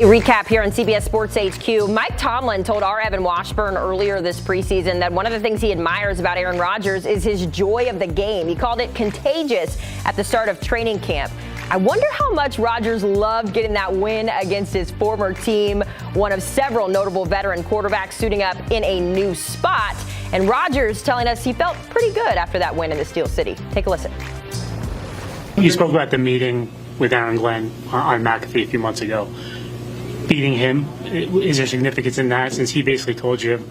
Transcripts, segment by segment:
A recap here on CBS Sports HQ. Mike Tomlin told our Evan Washburn earlier this preseason that one of the things he admires about Aaron Rodgers is his joy of the game. He called it contagious at the start of training camp. I wonder how much Rodgers loved getting that win against his former team, one of several notable veteran quarterbacks suiting up in a new spot. And Rodgers telling us he felt pretty good after that win in the Steel City. Take a listen. You spoke about the meeting with Aaron Glenn on McAfee a few months ago. Beating him, is there significance in that, since he basically told you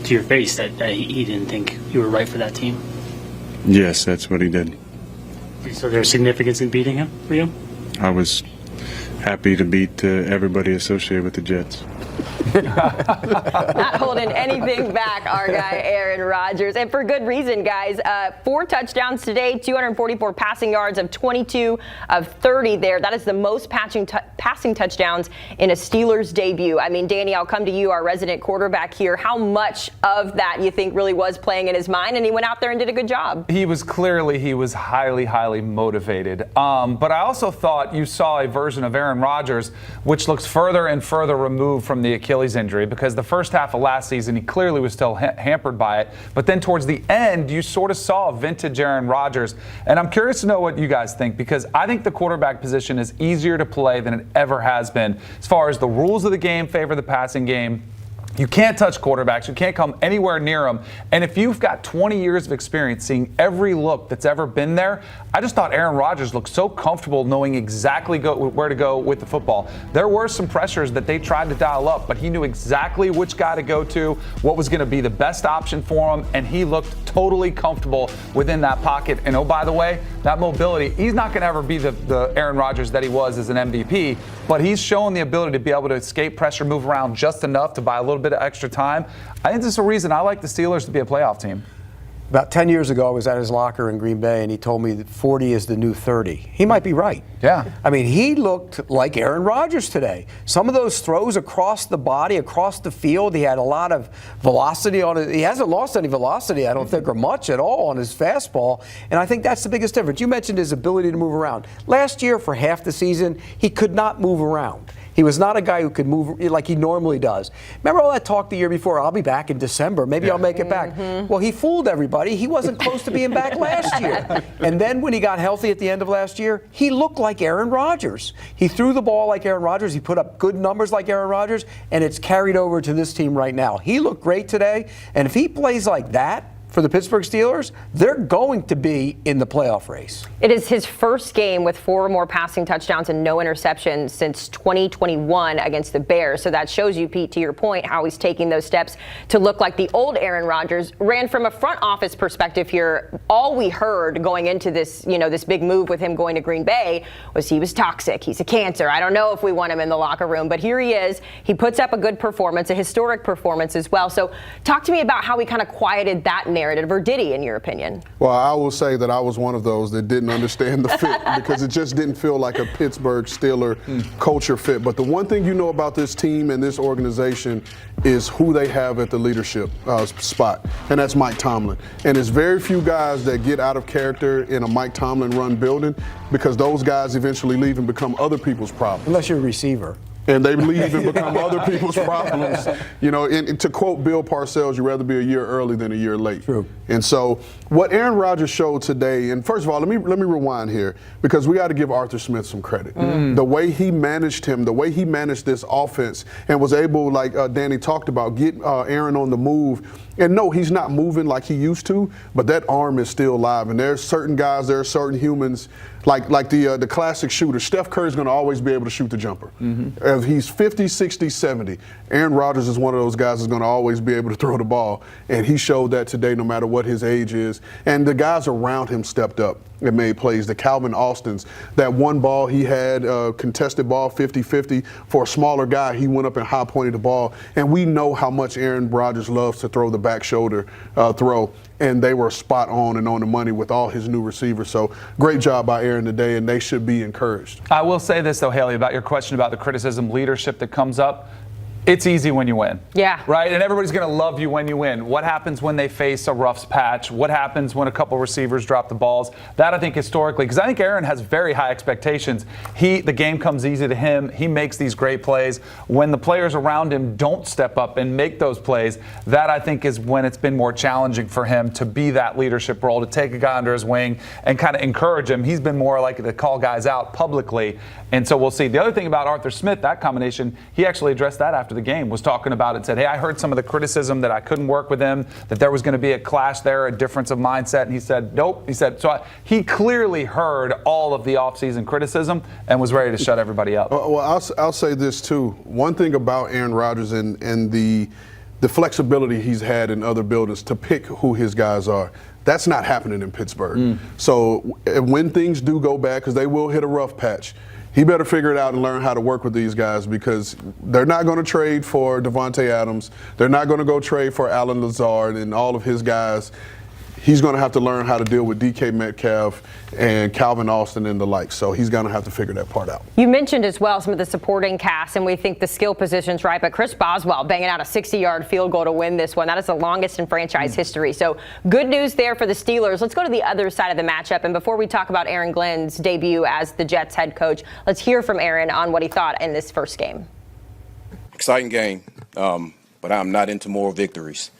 to your face that he didn't think you were right for that team? Yes, that's what he did. So there's significance in beating him for you? I was happy to beat everybody associated with the Jets. Not holding anything back, our guy Aaron Rodgers, and for good reason, guys. 4 touchdowns today, 244 passing yards of 22 of 30 there. That is the most passing touchdowns in a Steelers debut. I mean, Danny, I'll come to you, our resident quarterback here. How much of that you think really was playing in his mind, and he went out there and did a good job? He was highly motivated. But I also thought you saw a version of Aaron Rodgers which looks further and further removed from the Achilles injury, because the first half of last season he clearly was still hampered by it, but then towards the end you sort of saw a vintage Aaron Rodgers. And I'm curious to know what you guys think, because I think the quarterback position is easier to play than it ever has been. As far as the rules of the game favor the passing game, you can't touch quarterbacks. You can't come anywhere near them. And if you've got 20 years of experience seeing every look that's ever been there, I just thought Aaron Rodgers looked so comfortable knowing exactly where to go with the football. There were some pressures that they tried to dial up, but he knew exactly which guy to go to, what was going to be the best option for him, and he looked totally comfortable within that pocket. And oh, by the way, that mobility, he's not going to ever be the Aaron Rodgers that he was as an MVP, but he's shown the ability to be able to escape pressure, move around just enough to buy a little bit of extra time. I think this is a reason I like the Steelers to be a playoff team. About 10 years ago, I was at his locker in Green Bay, and he told me that 40 is the new 30. He might be right. Yeah. I mean, he looked like Aaron Rodgers today. Some of those throws across the body, across the field, he had a lot of velocity on it. He hasn't lost any velocity, I don't think, or much at all on his fastball, and I think that's the biggest difference. You mentioned his ability to move around. Last year, for half the season, he could not move around. He was not a guy who could move like he normally does. Remember all that talk the year before, I'll be back in December, maybe I'll make it back. Well, he fooled everybody. He wasn't close to being back last year. And then when he got healthy at the end of last year, he looked like Aaron Rodgers. He threw the ball like Aaron Rodgers. He put up good numbers like Aaron Rodgers, and it's carried over to this team right now. He looked great today, and if he plays like that for the Pittsburgh Steelers, they're going to be in the playoff race. It is his first game with 4 or more passing touchdowns and no interceptions since 2021 against the Bears. So that shows you, Pete, to your point, how he's taking those steps to look like the old Aaron Rodgers. Ran from a front office perspective here, all we heard going into this, this big move with him going to Green Bay was he was toxic. He's a cancer. I don't know if we want him in the locker room, but here he is. He puts up a good performance, a historic performance as well. So talk to me about how we kind of quieted that narrative, or did he, in your opinion? Well, I will say that I was one of those that didn't understand the fit because it just didn't feel like a Pittsburgh Steeler culture fit. But the one thing you know about this team and this organization is who they have at the leadership spot, and that's Mike Tomlin. And there's very few guys that get out of character in a Mike Tomlin-run building, because those guys eventually leave and become other people's problems. Unless you're a receiver. And they leave and become other people's problems. And to quote Bill Parcells, you'd rather be a year early than a year late. True. And so what Aaron Rodgers showed today, and first of all, let me rewind here, because we got to give Arthur Smith some credit. The way he managed him, the way he managed this offense, and was able, like Danny talked about, get Aaron on the move. And no, he's not moving like he used to, but that arm is still alive. And there's certain guys, there are certain humans, like the classic shooter. Steph Curry's going to always be able to shoot the jumper. If he's 50, 60, 70, Aaron Rodgers is one of those guys that's going to always be able to throw the ball. And he showed that today, no matter what his age is. And the guys around him stepped up and made plays. The Calvin Austins, that one ball he had, contested ball 50-50 for a smaller guy, he went up and high pointed the ball. And we know how much Aaron Rodgers loves to throw the back shoulder throw. And they were spot on and on the money with all his new receivers. So great job by Aaron today, and they should be encouraged. I will say this, though, Haley, about your question about the criticism, leadership that comes up. it's easy when you win. Yeah. Right? And everybody's going to love you when you win. What happens when they face a rough patch? What happens when a couple receivers drop the balls? That, I think, historically, because I think Aaron has very high expectations. The game comes easy to him. He makes these great plays. When the players around him don't step up and make those plays, that, I think, is when it's been more challenging for him to be that leadership role, to take a guy under his wing and kind of encourage him. He's been more likely to call guys out publicly. And so we'll see. The other thing about Arthur Smith, that combination, he actually addressed that after the game, was talking about it, said, hey, I heard some of the criticism that I couldn't work with him, that there was going to be a clash there, a difference of mindset. And he said, nope. He said, he clearly heard all of the offseason criticism and was ready to shut everybody up. Well, I'll say this, too. One thing about Aaron Rodgers and the flexibility he's had in other buildings to pick who his guys are, that's not happening in Pittsburgh. So when things do go bad, because they will hit a rough patch, he better figure it out and learn how to work with these guys, because they're not going to trade for Devontae Adams. They're not going to go trade for Allen Lazard and all of his guys. He's going to have to learn how to deal with DK Metcalf and Calvin Austin and the like. So he's going to have to figure that part out. You mentioned as well some of the supporting cast, and we think the skill position's right, but Chris Boswell banging out a 60-yard field goal to win this one. That is the longest in franchise history. So good news there for the Steelers. Let's go to the other side of the matchup. And before we talk about Aaron Glenn's debut as the Jets head coach, let's hear from Aaron on what he thought in this first game. Exciting game, but I'm not into moral victories.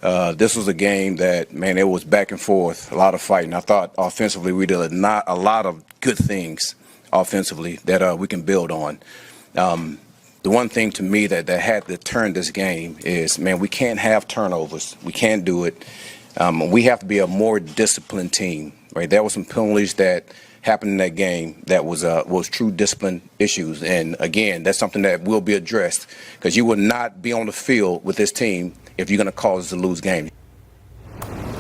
This was a game that, man, it was back and forth, a lot of fighting. I thought offensively we did not a lot of good things offensively that we can build on. The one thing to me that had to turn this game is, man, we can't have turnovers. We can't do it. We have to be a more disciplined team, right? There were some penalties that happened in that game that was true discipline issues. And, again, that's something that will be addressed, because you will not be on the field with this team if you're going to cause us to lose games.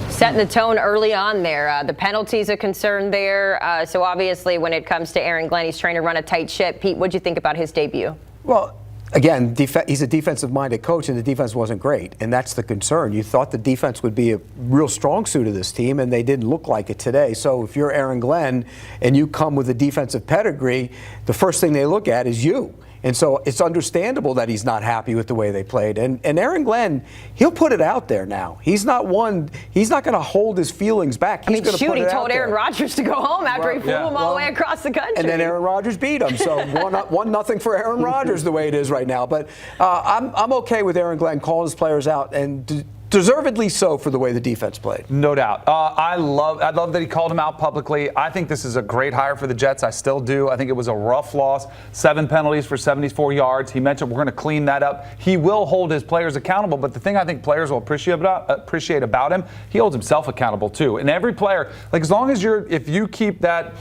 Setting the tone early on there. The penalties a concern there. So obviously when it comes to Aaron Glenn, he's trying to run a tight ship. Pete, what'd you think about his debut? Well, again, he's a defensive-minded coach, and the defense wasn't great, and that's the concern. You thought the defense would be a real strong suit of this team, and they didn't look like it today. So if you're Aaron Glenn and you come with a defensive pedigree, the first thing they look at is you. And so it's understandable that he's not happy with the way they played. And Aaron Glenn, he'll put it out there now. He's not going to hold his feelings back. He's going to put it out there. He told Aaron Rodgers to go home after he flew him all the way across the country. And then Aaron Rodgers beat him. So 1-0 for Aaron Rodgers the way it is right now. But I'm okay with Aaron Glenn calling his players out, and deservedly so for the way the defense played. No doubt. I love that he called him out publicly. I think this is a great hire for the Jets. I still do. I think it was a rough loss. 7 penalties for 74 yards. He mentioned we're going to clean that up. He will hold his players accountable, but the thing I think players will appreciate about him, he holds himself accountable too. And every player, like, as long as if you keep that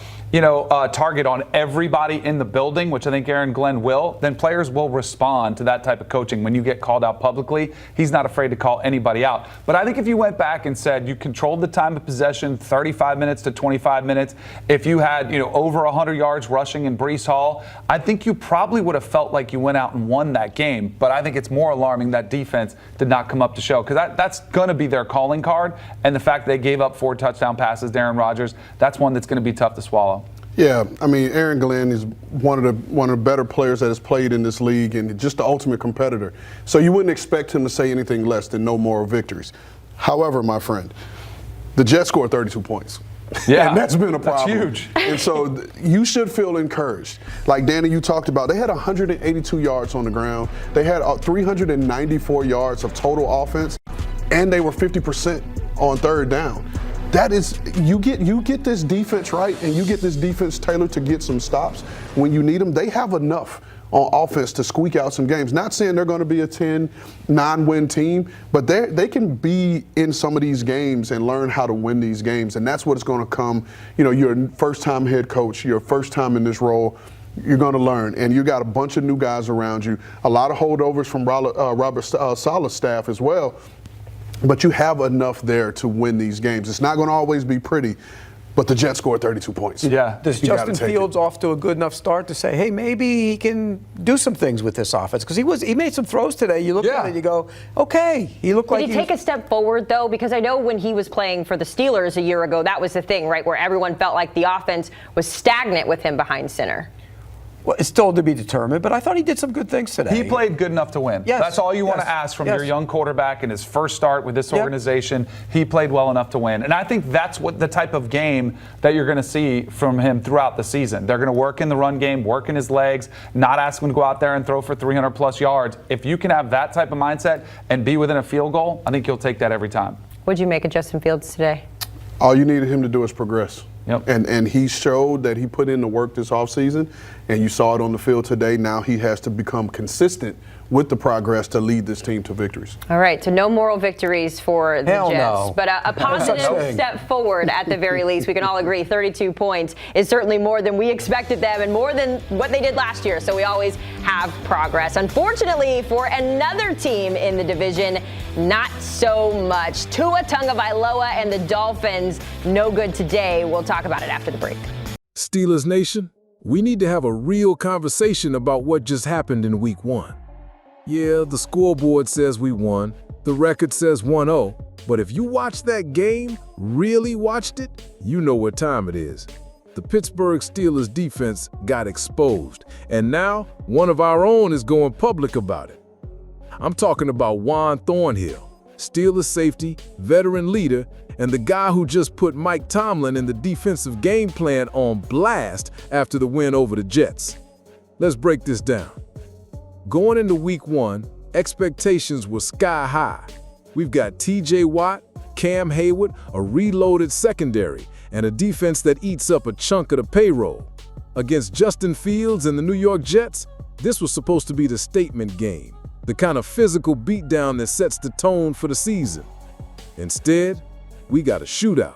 target on everybody in the building, which I think Aaron Glenn will, then players will respond to that type of coaching. When you get called out publicly, he's not afraid to call anybody out. But I think if you went back and said you controlled the time of possession 35 minutes to 25 minutes, if you had over 100 yards rushing in Breece Hall, I think you probably would have felt like you went out and won that game. But I think it's more alarming that defense did not come up to show, because that's going to be their calling card. And the fact they gave up 4 touchdown passes to Aaron Rodgers, that's one that's going to be tough to swallow. Yeah, I mean, Aaron Glenn is one of the better players that has played in this league, and just the ultimate competitor. So you wouldn't expect him to say anything less than no moral victories. However, my friend, the Jets scored 32 points. Yeah, and that's been a problem. That's huge. And so you should feel encouraged. Like Danny, you talked about, they had 182 yards on the ground. They had 394 yards of total offense, and they were 50% on third down. That is, you get this defense right, and you get this defense tailored to get some stops when you need them. They have enough on offense to squeak out some games. Not saying they're going to be a 10-9-win team, but they can be in some of these games and learn how to win these games, and that's what it's going to come. You're a first-time head coach, you're first time in this role. You're going to learn, and you got a bunch of new guys around you, a lot of holdovers from Robert Saleh's staff as well. But you have enough there to win these games. It's not going to always be pretty, but the Jets scored 32 points. Yeah. Does Justin Fields off to a good enough start to say, hey, maybe he can do some things with this offense? Because he made some throws today. You look at it and you go, okay. He looked like Did he take a step forward, though? Because I know when he was playing for the Steelers a year ago, that was the thing, right, where everyone felt like the offense was stagnant with him behind center. Well, it's still to be determined, but I thought he did some good things today. He played good enough to win. Yes, That's all you want to yes, ask from yes. your young quarterback in his first start with this Yep. organization. He played well enough to win. And I think that's what the type of game that you're going to see from him throughout the season. They're going to work in the run game, work in his legs, not ask him to go out there and throw for 300-plus yards. If you can have that type of mindset and be within a field goal, I think you'll take that every time. What'd you make of Justin Fields today? All you needed him to do is progress. Yep. And he showed that he put in the work this offseason, and you saw it on the field today. Now he has to become consistent with the progress to lead this team to victories. All right, so no moral victories for the Hell Jets, no. but a positive thing. step forward at the very least. We can all agree 32 points is certainly more than we expected them and more than what they did last year, so we always have progress. Unfortunately, for another team in the division, not so much. Tua Tagovailoa and the Dolphins, no good today. We'll talk about it after the break. Steelers Nation, we need to have a real conversation about what just happened in Week 1. Yeah, the scoreboard says we won, the record says 1-0, but if you watched that game, really watched it, you know what time it is. The Pittsburgh Steelers defense got exposed, and now one of our own is going public about it. I'm talking about Juan Thornhill, Steelers safety, veteran leader, and the guy who just put Mike Tomlin and the defensive game plan on blast after the win over the Jets. Let's break this down. Going into Week 1, expectations were sky high. We've got TJ Watt, Cam Hayward, a reloaded secondary, and a defense that eats up a chunk of the payroll. Against Justin Fields and the New York Jets, this was supposed to be the statement game, the kind of physical beatdown that sets the tone for the season. Instead, we got a shootout,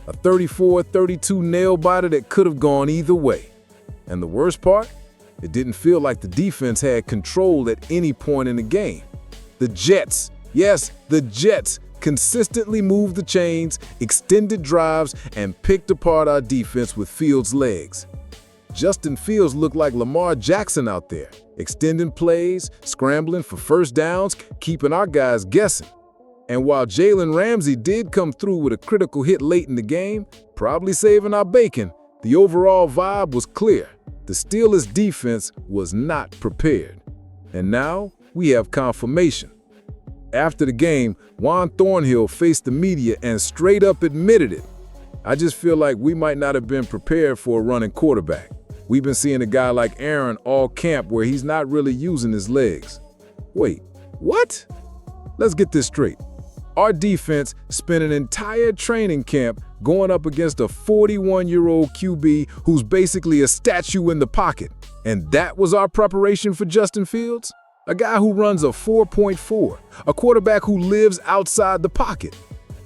a 34-32 nail-biter that could have gone either way. And the worst part? It didn't feel like the defense had control at any point in the game. The Jets, yes, the Jets, consistently moved the chains, extended drives, and picked apart our defense with Fields' legs. Justin Fields looked like Lamar Jackson out there, extending plays, scrambling for first downs, keeping our guys guessing. And while Jalen Ramsey did come through with a critical hit late in the game, probably saving our bacon, the overall vibe was clear. The Steelers' defense was not prepared. And now we have confirmation. After the game, Juan Thornhill faced the media and straight up admitted it. I just feel like we might not have been prepared for a running quarterback. We've been seeing a guy like Aaron all camp where he's not really using his legs. Wait, what? Let's get this straight. Our defense spent an entire training camp going up against a 41-year-old QB who's basically a statue in the pocket. And that was our preparation for Justin Fields? A guy who runs a 4.4, a quarterback who lives outside the pocket.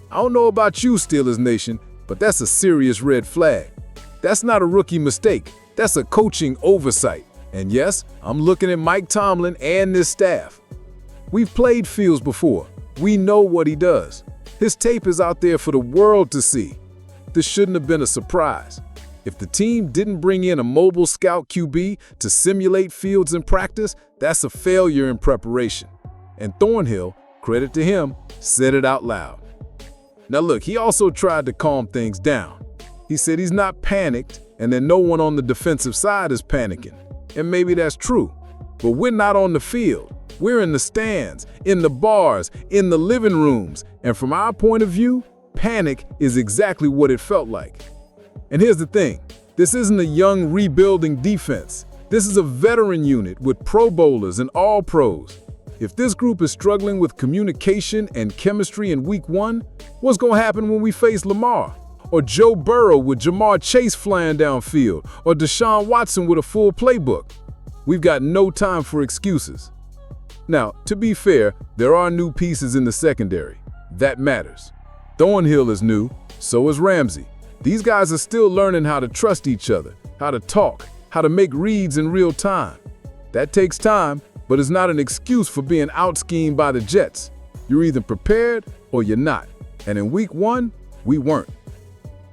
I don't know about you, Steelers Nation, but that's a serious red flag. That's not a rookie mistake. That's a coaching oversight. And yes, I'm looking at Mike Tomlin and this staff. We've played Fields before. We know what he does. His tape is out there for the world to see. This shouldn't have been a surprise. If the team didn't bring in a mobile scout QB to simulate Fields in practice, that's a failure in preparation. And Thornhill, credit to him, said it out loud. Now look, he also tried to calm things down. He said he's not panicked and that no one on the defensive side is panicking. And maybe that's true, but we're not on the field. We're in the stands, in the bars, in the living rooms, and from our point of view, panic is exactly what it felt like. And here's the thing, this isn't a young rebuilding defense. This is a veteran unit with Pro Bowlers and all pros. If this group is struggling with communication and chemistry in Week 1, what's going to happen when we face Lamar? Or Joe Burrow with Jamar Chase flying downfield, or Deshaun Watson with a full playbook? We've got no time for excuses. Now, to be fair, there are new pieces in the secondary. That matters. Thornhill is new, so is Ramsey. These guys are still learning how to trust each other, how to talk, how to make reads in real time. That takes time, but it's not an excuse for being out-schemed by the Jets. You're either prepared or you're not. And in Week 1, we weren't.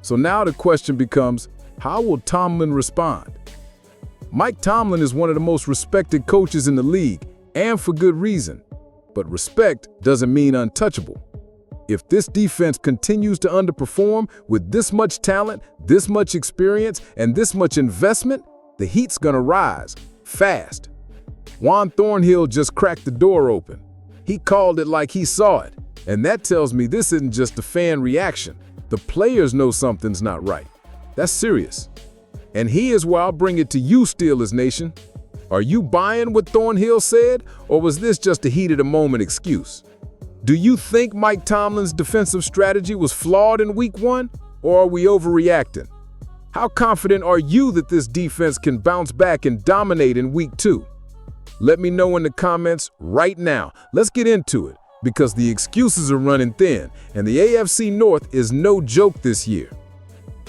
So now the question becomes, how will Tomlin respond? Mike Tomlin is one of the most respected coaches in the league, and for good reason. But respect doesn't mean untouchable. If this defense continues to underperform with this much talent, this much experience, and this much investment, The heat's gonna rise, fast. Juan Thornhill just cracked the door open. He called it like he saw it, and that tells me this isn't just a fan reaction. The players know something's not right. That's serious. And here's where I'll bring it to you, Steelers Nation. Are you buying what Thornhill said, or was this just a heat-of-the-moment excuse? Do you think Mike Tomlin's defensive strategy was flawed in Week 1, or are we overreacting? How confident are you that this defense can bounce back and dominate in Week 2? Let me know in the comments right now. Let's get into it, because the excuses are running thin, and the AFC North is no joke this year.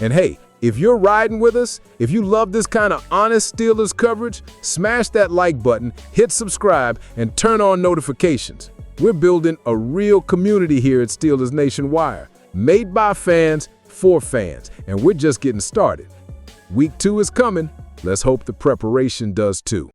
And hey, if you're riding with us, if you love this kind of honest Steelers coverage, smash that like button, hit subscribe, and turn on notifications. We're building a real community here at Steelers Nation Wire, made by fans, for fans, and we're just getting started. Week 2 is coming. Let's hope the preparation does too.